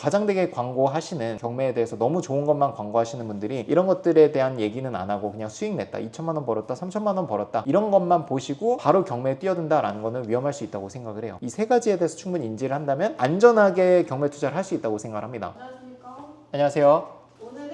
과장되게 광고하시는 경매에 대해서 너무 좋은 것만 광고하시는 분들이 이런 것들에 대한 얘기는 안 하고 그냥 수익 냈다, 2천만 원 벌었다, 3천만 원 벌었다 이런 것만 보시고 바로 경매에 뛰어든다라는 거는 위험할 수 있다고 생각을 해요. 이 세 가지에 대해서 충분히 인지를 한다면 안전하게 경매 투자를 할 수 있다고 생각을 합니다. 안녕하십니까. 안녕하세요. 오늘은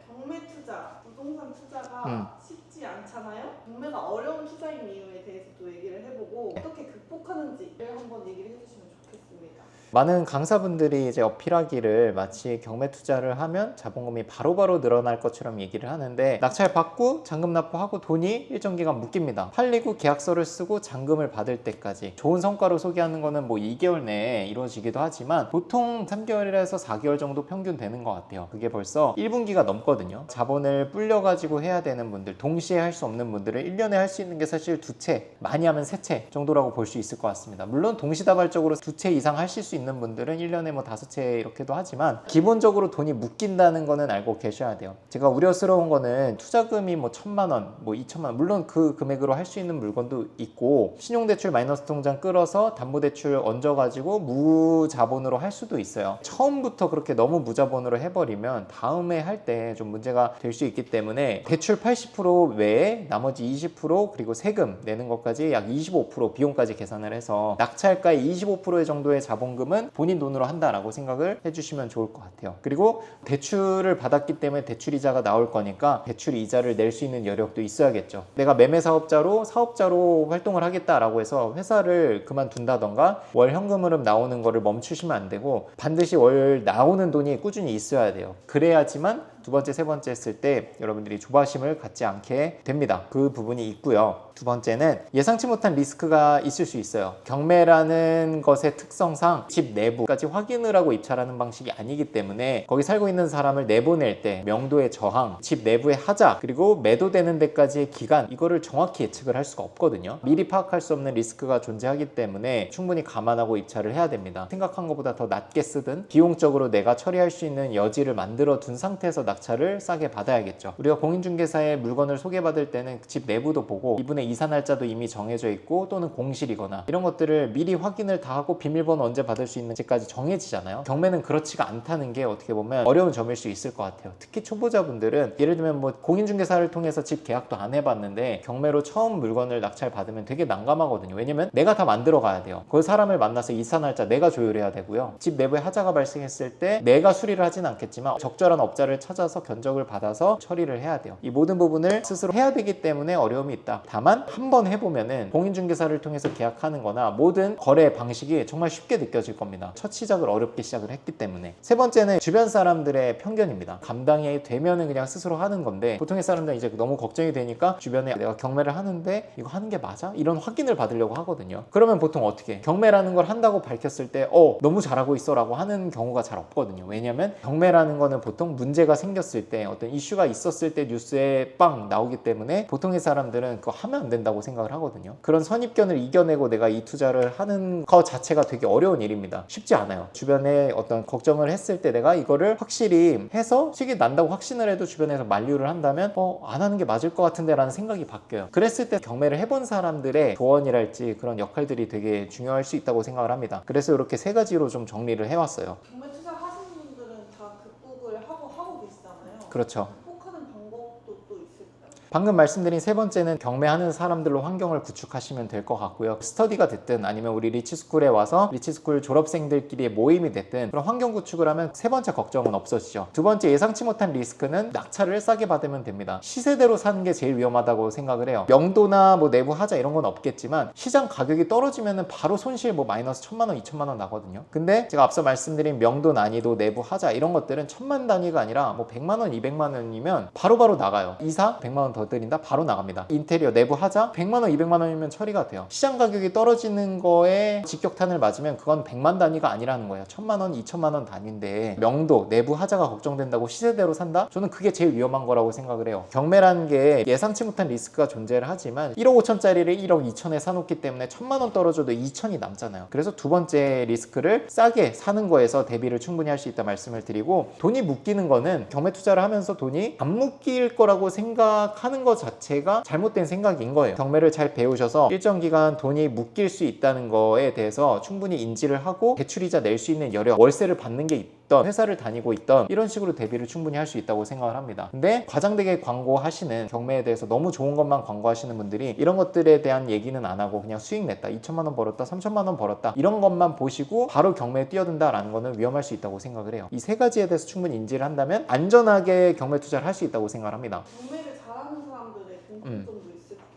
경매 투자, 부동산 투자가 쉽지 않잖아요. 경매가 어려운 투자인 이유에 대해서 또 얘기를 해보고 어떻게 극복하는지를 한번 얘기를 해주시면 좋겠습니다. 많은 강사분들이 이제 어필하기를 마치 경매 투자를 하면 자본금이 바로바로 늘어날 것처럼 얘기를 하는데 낙찰 받고 잔금 납부하고 돈이 일정 기간 묶입니다. 팔리고 계약서를 쓰고 잔금을 받을 때까지 좋은 성과로 소개하는 거는 뭐 2개월 내에 이루어지기도 하지만 보통 3개월에서 4개월 정도 평균 되는 것 같아요. 그게 벌써 1분기가 넘거든요. 자본을 불려가지고 해야 되는 분들, 동시에 할 수 없는 분들은 1년에 할 수 있는 게 사실 2채, 많이 하면 3채 정도라고 볼 수 있을 것 같습니다. 물론 동시다발적으로 2채 이상 하실 수 있는 분들은 1년에 뭐 5채 이렇게도 하지만 기본적으로 돈이 묶인다는 거는 알고 계셔야 돼요. 제가 우려스러운 거는 투자금이 뭐 1,000만 원, 뭐 2천만 원, 물론 그 금액으로 할 수 있는 물건도 있고 신용대출 마이너스 통장 끌어서 담보대출 얹어가지고 무자본으로 할 수도 있어요. 처음부터 그렇게 너무 무자본으로 해버리면 다음에 할 때 좀 문제가 될 수 있기 때문에 대출 80% 외에 나머지 20% 그리고 세금 내는 것까지 약 25% 비용까지 계산을 해서 낙찰가의 25% 정도의 자본금은 본인 돈으로 한다라고 생각을 해주시면 좋을 것 같아요. 그리고 대출을 받았기 때문에 대출이자가 나올 거니까 대출 이자를 낼 수 있는 여력도 있어야겠죠. 내가 매매 사업자로 활동을 하겠다라고 해서 회사를 그만둔다던가 월 현금 흐름 나오는 거를 멈추시면 안 되고 반드시 월 나오는 돈이 꾸준히 있어야 돼요. 그래야지만 두 번째, 세 번째 했을 때 여러분들이 조바심을 갖지 않게 됩니다. 그 부분이 있고요. 두 번째는 예상치 못한 리스크가 있을 수 있어요. 경매라는 것의 특성상 집 내부까지 확인을 하고 입찰하는 방식이 아니기 때문에 거기 살고 있는 사람을 내보낼 때 명도의 저항, 집 내부의 하자, 그리고 매도되는 데까지의 기간 이거를 정확히 예측을 할 수가 없거든요. 미리 파악할 수 없는 리스크가 존재하기 때문에 충분히 감안하고 입찰을 해야 됩니다. 생각한 것보다 더 낮게 쓰든 비용적으로 내가 처리할 수 있는 여지를 만들어 둔 상태에서 낙찰을 싸게 받아야겠죠. 우리가 공인중개사에 물건을 소개받을 때는 집 내부도 보고 이분의 이사 날짜도 이미 정해져 있고 또는 공실이거나 이런 것들을 미리 확인을 다 하고 비밀번호 언제 받을 수 있는지까지 정해지잖아요. 경매는 그렇지가 않다는 게 어떻게 보면 어려운 점일 수 있을 것 같아요. 특히 초보자분들은 예를 들면 뭐 공인중개사를 통해서 집 계약도 안 해봤는데 경매로 처음 물건을 낙찰 받으면 되게 난감하거든요. 왜냐면 내가 다 만들어 가야 돼요. 그 사람을 만나서 이사 날짜 내가 조율해야 되고요. 집 내부에 하자가 발생했을 때 내가 수리를 하진 않겠지만 적절한 업자를 찾아서 견적을 받아서 처리를 해야 돼요. 이 모든 부분을 스스로 해야 되기 때문에 어려움이 있다. 다만 한번 해보면은 공인중개사를 통해서 계약하는 거나 모든 거래 방식이 정말 쉽게 느껴질 겁니다. 첫 시작을 어렵게 시작을 했기 때문에. 세 번째는 주변 사람들의 편견입니다. 감당이 되면은 그냥 스스로 하는 건데 보통의 사람들은 이제 너무 걱정이 되니까 주변에 내가 경매를 하는데 이거 하는 게 맞아? 이런 확인을 받으려고 하거든요. 그러면 보통 어떻게 경매라는 걸 한다고 밝혔을 때 너무 잘하고 있어 라고 하는 경우가 잘 없거든요. 왜냐면 경매라는 거는 보통 문제가 생겼을 때 어떤 이슈가 있었을 때 뉴스에 빵 나오기 때문에 보통의 사람들은 그거 하면 안 된다고 생각을 하거든요. 그런 선입견을 이겨내고 내가 이 투자를 하는 것 자체가 되게 어려운 일입니다. 쉽지 않아요. 주변에 어떤 걱정을 했을 때 내가 이거를 확실히 해서 수익이 난다고 확신을 해도 주변에서 만류를 한다면 안 하는 게 맞을 것 같은데 라는 생각이 바뀌어요. 그랬을 때 경매를 해본 사람들의 조언이랄지 그런 역할들이 되게 중요할 수 있다고 생각을 합니다. 그래서 이렇게 세 가지로 좀 정리를 해왔어요. 경매 투자 하시는 분들은 다 극복을 하고 계시잖아요. 그렇죠. 극복하는 방법도 또 있을까요? 방금 말씀드린 세 번째는 경매하는 사람들로 환경을 구축하시면 될 것 같고요. 스터디가 됐든 아니면 우리 리치스쿨에 와서 리치스쿨 졸업생들끼리의 모임이 됐든 그런 환경 구축을 하면 세 번째 걱정은 없어지죠. 두 번째 예상치 못한 리스크는 낙찰을 싸게 받으면 됩니다. 시세대로 사는 게 제일 위험하다고 생각을 해요. 명도나 뭐 내부 하자 이런 건 없겠지만 시장 가격이 떨어지면 바로 손실 뭐 마이너스 1,000만 원, 2,000만 원 나거든요. 근데 제가 앞서 말씀드린 명도 난이도, 내부 하자 이런 것들은 1,000만 단위가 아니라 뭐 100만 원, 200만 원이면 바로바로 나가요. 이사 100만 원 더 드린다? 바로 나갑니다. 인테리어 내부 하자 100만 원, 200만 원이면 처리가 돼요. 시장 가격이 떨어지는 거에 직격탄을 맞으면 그건 100만 단위가 아니라는 거예요. 1,000만 원, 2,000만 원 단위인데 명도, 내부 하자가 걱정된다고 시세대로 산다? 저는 그게 제일 위험한 거라고 생각을 해요. 경매라는 게 예상치 못한 리스크가 존재를 하지만 1억 5천짜리를 1억 2천에 사놓기 때문에 1,000만 원 떨어져도 2천이 남잖아요. 그래서 두 번째 리스크를 싸게 사는 거에서 대비를 충분히 할 수 있다 말씀을 드리고 돈이 묶이는 거는 경매 투자를 하면서 돈이 안 묶일 거라고 생각하는 하는 것 자체가 잘못된 생각인 거예요. 경매를 잘 배우셔서 일정 기간 돈이 묶일 수 있다는 거에 대해서 충분히 인지를 하고 대출이자 낼 수 있는 여력, 월세를 받는 게 있던, 회사를 다니고 있던 이런 식으로 대비를 충분히 할 수 있다고 생각을 합니다. 근데 과장되게 광고하시는, 경매에 대해서 너무 좋은 것만 광고하시는 분들이 이런 것들에 대한 얘기는 안 하고 그냥 수익 냈다, 2천만 원 벌었다, 3천만 원 벌었다 이런 것만 보시고 바로 경매에 뛰어든다라는 거는 위험할 수 있다고 생각을 해요. 이 세 가지에 대해서 충분히 인지를 한다면 안전하게 경매 투자를 할 수 있다고 생각을 합니다. 경매를 잘하는 사람들의 공통점도 있을 것 같아요.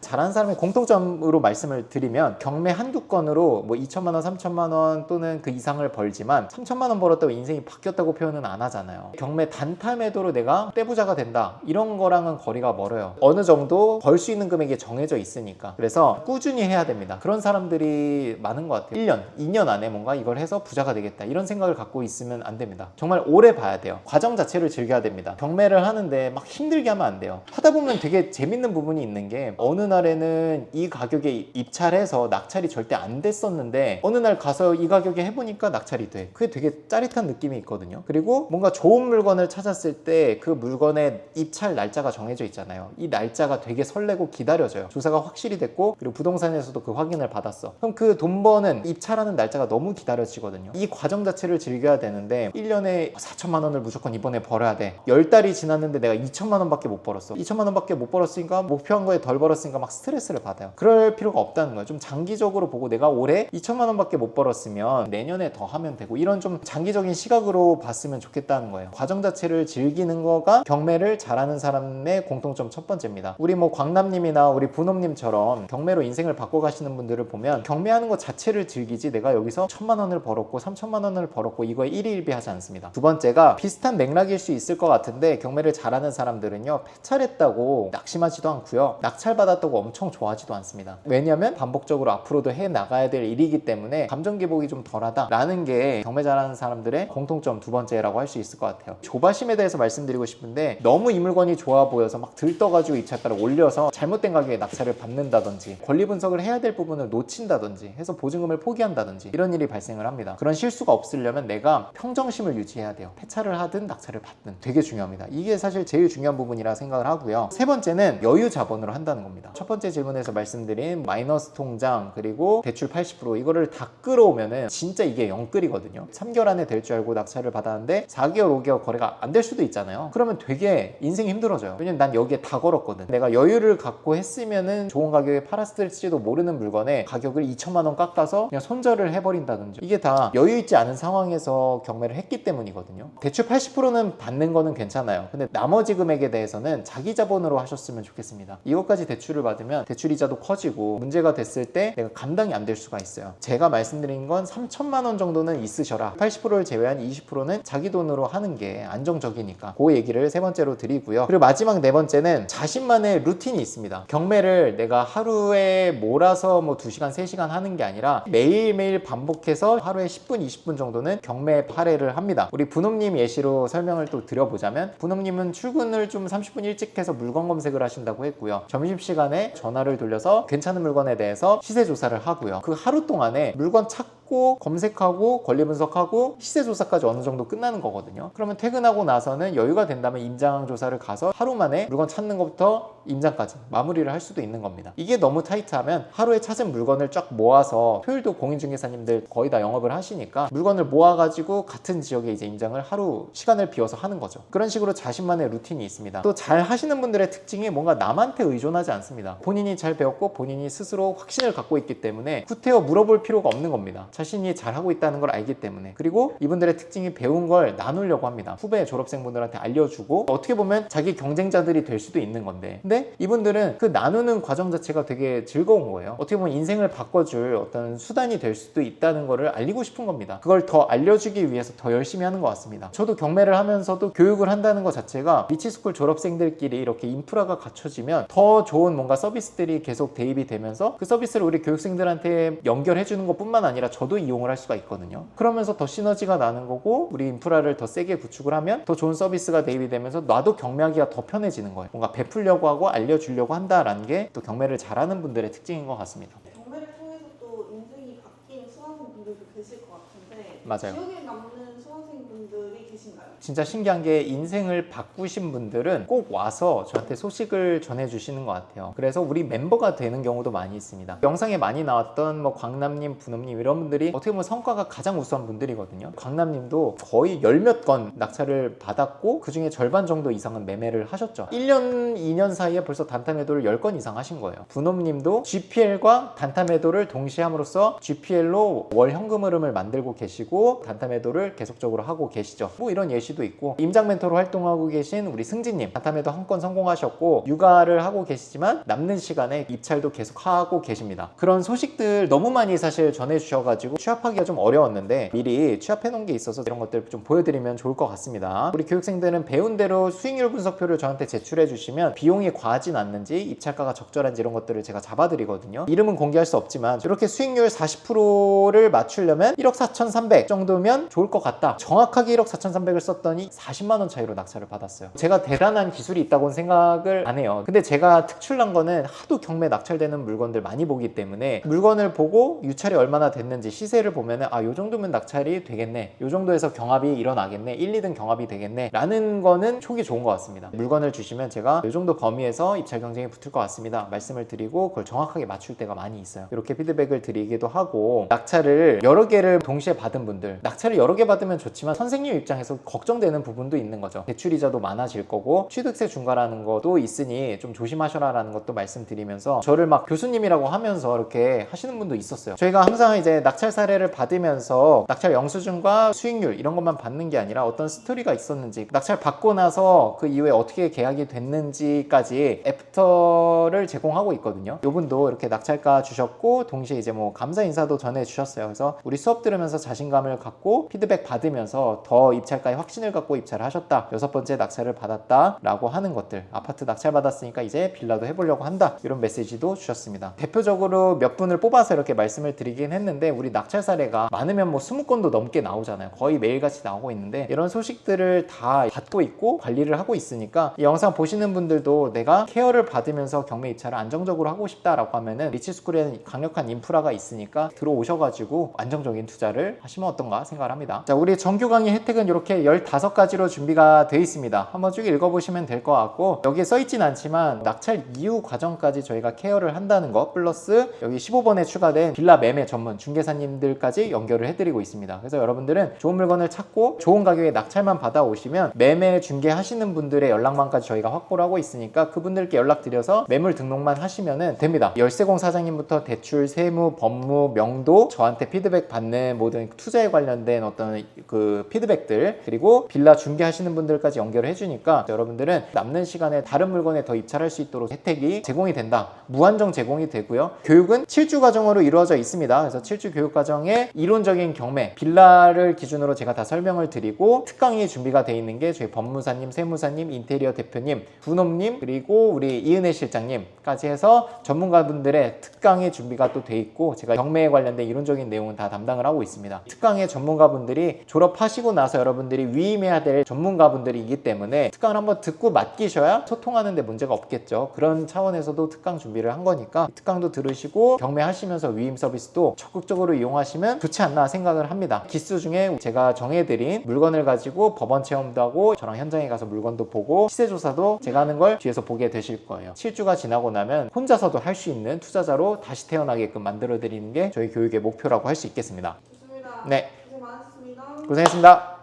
잘하는 사람의 공통점으로 말씀을 드리면 경매 한두 건으로 뭐 2천만 원, 3천만 원 또는 그 이상을 벌지만 3천만 원 벌었다고 인생이 바뀌었다고 표현은 안 하잖아요. 경매 단타 매도로 내가 떼부자가 된다 이런 거랑은 거리가 멀어요. 어느 정도 벌 수 있는 금액이 정해져 있으니까. 그래서 꾸준히 해야 됩니다. 그런 사람들이 많은 것 같아요. 1년, 2년 안에 뭔가 이걸 해서 부자가 되겠다 이런 생각을 갖고 있으면 안 됩니다. 정말 오래 봐야 돼요. 과정 자체를 즐겨야 됩니다. 경매를 하는데 막 힘들게 하면 안 돼요. 하다 보면 되게 재밌는 부분이 있는 게 어느 날에는 이 가격에 입찰해서 낙찰이 절대 안 됐었는데 어느 날 가서 이 가격에 해보니까 낙찰이 돼. 그게 되게 짜릿한 느낌이 있거든요. 그리고 뭔가 좋은 물건을 찾았을 때 그 물건의 입찰 날짜가 정해져 있잖아요. 이 날짜가 되게 설레고 기다려져요. 조사가 확실히 됐고 그리고 부동산에서도 그 확인을 받았어. 그럼 그 돈 버는 입찰하는 날짜가 너무 기다려지거든요. 이 과정 자체를 즐겨야 되는데 1년에 4천만 원을 무조건 이번에 벌어야 돼. 10달이 지났는데 내가 2천만 원밖에 못 벌었어. 2천만 원밖에 못 벌었으니까 목표한 거에 덜 벌었으니까 막 스트레스를 받아요. 그럴 필요가 없다는 거예요. 좀 장기적으로 보고 내가 올해 2천만 원밖에 못 벌었으면 내년에 더 하면 되고 이런 좀 장기적인 시각으로 봤으면 좋겠다는 거예요. 과정 자체를 즐기는 거가 경매를 잘하는 사람의 공통점 첫 번째입니다. 우리 뭐 광남님이나 우리 분홍님처럼 경매로 인생을 바꿔가시는 분들을 보면 경매하는 것 자체를 즐기지 내가 여기서 1천만 원을 벌었고 3천만 원을 벌었고 이거에 일희일비하지 않습니다. 두 번째가 비슷한 맥락일 수 있을 것 같은데 경매를 잘하는 사람들은요 패찰했다고 낙심하지도 않고요 낙찰받았다고 엄청 좋아하지도 않습니다. 왜냐하면 반복적으로 앞으로도 해 나가야 될 일이기 때문에 감정 기복이 좀 덜하다라는 게 경매 잘하는 사람들의 공통점 두 번째라고 할 수 있을 것 같아요. 조바심에 대해서 말씀드리고 싶은데 너무 이 물건이 좋아 보여서 막 들떠가지고 입찰가를 올려서 잘못된 가격에 낙찰을 받는다든지 권리 분석을 해야 될 부분을 놓친다든지 해서 보증금을 포기한다든지 이런 일이 발생을 합니다. 그런 실수가 없으려면 내가 평정심을 유지해야 돼요. 패찰을 하든 낙찰을 받든 되게 중요합니다. 이게 사실 제일 중요한 부분이라 생각을 하고요. 세 번째는 여유 자본으로 한다는 겁니다. 첫 번째 질문에서 말씀드린 마이너스 통장 그리고 대출 80% 이거를 다 끌어오면은 진짜 이게 영끌이거든요. 3개월 안에 될 줄 알고 낙찰을 받았는데 4개월 5개월 거래가 안 될 수도 있잖아요. 그러면 되게 인생이 힘들어져요. 왜냐면 난 여기에 다 걸었거든. 내가 여유를 갖고 했으면은 좋은 가격에 팔았을지도 모르는 물건에 가격을 2천만 원 깎아서 그냥 손절을 해버린다든지 이게 다 여유 있지 않은 상황에서 경매를 했기 때문이거든요. 대출 80%는 받는 거는 괜찮아요. 근데 나머지 금액에 대해서는 자기 자본으로 하셨으면 좋겠습니다. 이것까지 대출을 받으면 대출 이자도 커지고 문제가 됐을 때 내가 감당이 안 될 수가 있어요. 제가 말씀드린 건 3천만 원 정도는 있으셔라. 80%를 제외한 20%는 자기 돈으로 하는 게 안정적이니까 그 얘기를 세 번째로 드리고요. 그리고 마지막 네 번째는 자신만의 루틴이 있습니다. 경매를 내가 하루에 몰아서 뭐 2시간 3시간 하는 게 아니라 매일매일 반복해서 하루에 10분 20분 정도는 경매 할애를 합니다. 우리 분홍님 예시로 설명을 또 드려보자면 분홍님은 출근을 좀 30분 일찍 해서 물건 검색을 하신다고 했고요. 점심시간에 전화를 돌려서 괜찮은 물건에 대해서 시세 조사를 하고요. 그 하루 동안에 물건 찾고 검색하고 권리 분석하고 시세 조사까지 어느 정도 끝나는 거거든요. 그러면 퇴근하고 나서는 여유가 된다면 임장 조사를 가서 하루 만에 물건 찾는 것부터 임장까지 마무리를 할 수도 있는 겁니다. 이게 너무 타이트하면 하루에 찾은 물건을 쫙 모아서 토요일도 공인중개사님들 거의 다 영업을 하시니까 물건을 모아가지고 같은 지역에 이제 임장을 하루 시간을 비워서 하는 거죠. 그런 식으로 자신만의 루틴이 있습니다. 또 잘 하시는 분들의 특징이 뭔가 남한테 의존하지 않습니다. 본인이 잘 배웠고 본인이 스스로 확신을 갖고 있기 때문에 구태여 물어볼 필요가 없는 겁니다. 자신이 잘하고 있다는 걸 알기 때문에. 그리고 이분들의 특징이 배운 걸 나누려고 합니다. 후배 졸업생분들한테 알려주고 어떻게 보면 자기 경쟁자들이 될 수도 있는 건데 근데 이분들은 그 나누는 과정 자체가 되게 즐거운 거예요. 어떻게 보면 인생을 바꿔줄 어떤 수단이 될 수도 있다는 거를 알리고 싶은 겁니다. 그걸 더 알려주기 위해서 더 열심히 하는 것 같습니다. 저도 경매를 하면서도 교육을 한다는 것 자체가 리치스쿨 졸업생들끼리 이렇게 인프라가 갖춰지면 더 좋은 뭔가 서비스들이 계속 대입이 되면서 그 서비스를 우리 교육생들한테 연결해 주는 것 뿐만 아니라 저도 이용을 할 수가 있거든요. 그러면서 더 시너지가 나는 거고 우리 인프라를 더 세게 구축을 하면 더 좋은 서비스가 대입이 되면서 나도 경매하기가 더 편해지는 거예요. 뭔가 베풀려고 하고 알려주려고 한다라는 게 또 경매를 잘하는 분들의 특징인 것 같습니다. 경매를 통해서 또 인생이 바뀐 수강생분들도 계실 것 같은데 맞아요. 기억에 남는 수강생분들이 계신가요? 진짜 신기한 게 인생을 바꾸신 분들은 꼭 와서 저한테 소식을 전해주시는 것 같아요. 그래서 우리 멤버가 되는 경우도 많이 있습니다. 영상에 많이 나왔던 뭐 광남님, 분업님 이런 분들이 어떻게 보면 성과가 가장 우수한 분들이거든요. 광남님도 거의 10몇 건 낙찰을 받았고 그 중에 절반 정도 이상은 매매를 하셨죠. 1년, 2년 사이에 벌써 단타 매도를 10건 이상 하신 거예요. 분업님도 GPL과 단타 매도를 동시에 함으로써 GPL로 월 현금 흐름을 만들고 계시고 단타 매도를 계속적으로 하고 계시죠. 뭐 이런 예시도 있고, 임장 멘토로 활동하고 계신 우리 승진님 단타 매도 한 건 성공하셨고 육아를 하고 계시지만 남는 시간에 입찰도 계속 하고 계십니다. 그런 소식들 너무 많이 사실 전해주셔가지고 취업하기가 좀 어려웠는데 미리 취업해 놓은 게 있어서 이런 것들 좀 보여드리면 좋을 것 같습니다. 우리 교육생들은 배운 대로 수익률 분석표를 저한테 제출해 주시면 비용이 과하진 않는지 입찰가가 적절한지 이런 것들을 제가 잡아드리거든요. 이름은 공개할 수 없지만 이렇게 수익률 40%를 맞추려면 1억 4,300 정도면 좋을 것 같다. 정확하게 1억 4,300을 썼더니 40만 원 차이로 낙찰을 받았어요. 제가 대단한 기술이 있다고는 생각을 안 해요. 근데 제가 특출난 거는 하도 경매 낙찰되는 물건들 많이 보기 때문에 물건을 보고 유찰이 얼마나 됐는지 시세를 보면은 아, 요 정도면 낙찰이 되겠네, 요 정도에서 경합이 일어나겠네, 1, 2등 경합이 되겠네 라는 거는 촉이 좋은 것 같습니다. 물건을 주시면 제가 요 정도 범위에서 입찰 경쟁이 붙을 것 같습니다 말씀을 드리고 그걸 정확하게 맞출 때가 많이 있어요. 이렇게 피드백을 드리기도 하고, 낙찰을 여러 개를 동시에 받은 분들, 낙찰을 여러 개 받으면 좋지만 선생님 입장에서 걱정되는 부분도 있는 거죠. 대출이자도 많아질 거고 취득세 중과라는 것도 있으니 좀 조심하셔라 라는 것도 말씀드리면서, 저를 막 교수님이라고 하면서 이렇게 하시는 분도 있었어요. 저희가 항상 이제 낙찰 사례를 받으면서 낙찰 영수증과 수익률 이런 것만 받는 게 아니라 어떤 스토리가 있었는지, 낙찰 받고 나서 그 이후에 어떻게 계약이 됐는지까지 애프터를 제공하고 있거든요. 이분도 이렇게 낙찰가 주셨고 동시에 이제 뭐 감사 인사도 전해 주셨어요. 그래서 우리 수업 들으면서 자신감을 갖고 피드백 받으면서 더 입찰가에 확신을 갖고 입찰을 하셨다, 6번째 낙찰을 받았다 라고 하는 것들, 아파트 낙찰 받았으니까 이제 빌라도 해보려고 한다, 이런 메시지도 주셨습니다. 대표적으로 몇 분을 뽑아서 이렇게 말씀을 드리긴 했는데 우리 낙찰 사례가 많으면 뭐 20건도 넘게 나오잖아요. 거의 매일같이 나오고 있는데 이런 소식들을 다 받고 있고 관리를 하고 있으니까 이 영상 보시는 분들도 내가 케어를 받으면서 경매 입찰을 안정적으로 하고 싶다라고 하면은 리치스쿨에는 강력한 인프라가 있으니까 들어오셔가지고 안정적인 투자를 하시면 어떤가 생각을 합니다. 자, 우리 정규 강의 혜택은 이렇게 15가지로 준비가 되어 있습니다. 한번 쭉 읽어보시면 될 것 같고, 여기에 써있진 않지만 낙찰 이후 과정까지 저희가 케어를 한다는 거 플러스 여기 15번에 추가된 빌라 매매 전문 중개사님들까지 연결을 해드리고 있습니다. 그래서 여러분들은 좋은 물건을 찾고 좋은 가격에 낙찰만 받아오시면 매매 중개하시는 분들의 연락망까지 저희가 확보를 하고 있으니까 그분들께 연락드려서 매물 등록만 하시면 됩니다. 열세공 사장님부터 대출, 세무, 법무, 명도, 저한테 피드백 받는 모든 투자에 관련된 어떤 그 피드백들, 그리고 빌라 중개하시는 분들까지 연결을 해주니까 여러분들은 남는 시간에 다른 물건에 더 입찰할 수 있도록 혜택이 제공이 된다. 무한정 제공이 되고요. 교육은 7주 과정으로 이루어져 있습니다. 그래서 7주 교육 과정에 이론적인 경매, 빌라를 기준으로 제가 다 설명을 드리고, 특강이 준비가 되어 있는 게 저희 법무사님, 세무사님, 인테리어 대표님, 분업님, 그리고 우리 이은혜 실장님까지 해서 전문가분들의 특강이 준비가 또 돼 있고, 제가 경매에 관련된 이론적인 내용은 다 담당을 하고 있습니다. 특강의 전문가분들이 졸업하시고 나서 여러분들이 위임해야 될 전문가분들이기 때문에 특강을 한번 듣고 맡기셔야 소통하는 데 문제가 없겠죠. 그런 차원에서도 특강 준비를 한 거니까 특강도 들으시고 경매하시면서 위임 서비스도 적극적으로 이용하시면 좋지 않나 생각을 합니다. 기수 중에 제가 정해드린 물건을 가지고 법원 체험도 하고 저랑 현장에 가서 물건도 보고 시세 조사도 제가 하는 걸 뒤에서 보게 되실 거예요. 7주가 지나고 나면 혼자서도 할 수 있는 투자자로 다시 태어나게끔 만들어 드리는 게 저희 교육의 목표라고 할 수 있겠습니다. 좋습니다. 네, 고생 많으셨습니다. 고생했습니다.